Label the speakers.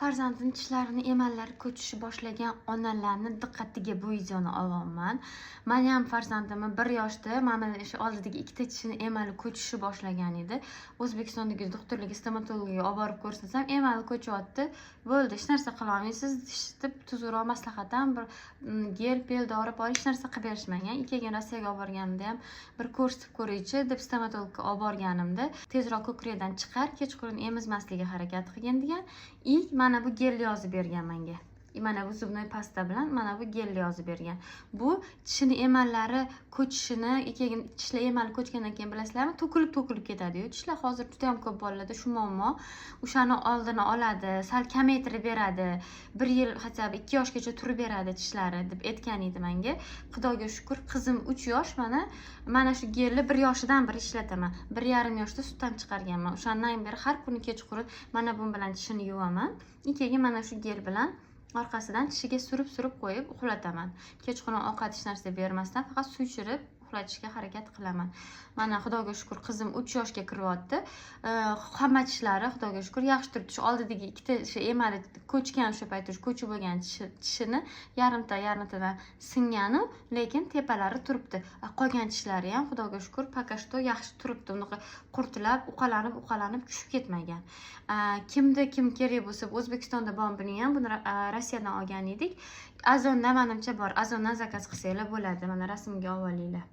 Speaker 1: Farzandini tishlarini emallari ko'chishi boshlagan onalarni diqqatiga bu videoni olyapman. Men ham farzandimni 1 yoshda mana shu oldidagi ikkita tishini emali ko'chishi boshlagan edi. O'zbekistondagi doktorlik stomatologiga olib borib ko'rsatsam, emali ko'chyapti. Bo'ldi, hech narsa qila olmaysiz. Tishni tuzukroq maslahat ham bir gel, pel dori bor, hech narsa qilib berishmagan. Ikkiga Rossiyaga olib borganimda ham bir ko'rsatib ko'raychi deb stomatologga olib borganimda, tezroq ko'krakdan chiqar, kechqurun emizmaslikka harakat qilgan degan. Mana bu gel yozib bergan menga. Mana bu zubnoy pasta bilan mana bu gel yozib bergan. Bu tishini emallari ko'chishini, keyin tishlar emali ko'chgandan keyin bilasizlarmi, to'kilib ketadi-yu. Tishlar hozir juda ham ko'p bolalarda shu muammo. O'shani oldini oladi, sal kamaytirib beradi. 1 yil, hatto 2 yoshgacha turib beradi tishlari deb aytgan edi menga. Xudoga shukr, qizim 3 yosh mana shu gelni 1 yoshidan beri ishlataman. 1,5 yoshda sutdan chiqarganman. O'shandan beri har kuni kechqurun mana bu bilan tishini yuvaman. Keyin mana shu gel bilan orqasidan tishiga surib qo'yib uxlataman. Kechqurun ovqat hech narsa bermasdan faqat suv ichirib uxlatishga harakat qilaman. Mana xudoga shukr, qizim 3 yoshga kiryapti. Hamma tishlari xudoga shukr yaxshi turibdi. Shu oldidagi ikkita emali ko'chgan, o'sha payt ko'chib bo'lgan tishini yarimtadan singani, lekin tepalari turibdi. Qolgan tishlari ham xudoga shukr poka что yaxshi turibdi. Unaqa qurtilab, uqalanib tushib ketmagan. Kim kerak bo'lsa, O'zbekistonda bor buni ham, buni Rossiyadan olgan edik. Azonda menimcha bor. Azondan zakaz qilsanglar bo'ladi. Mana rasmga olinglar.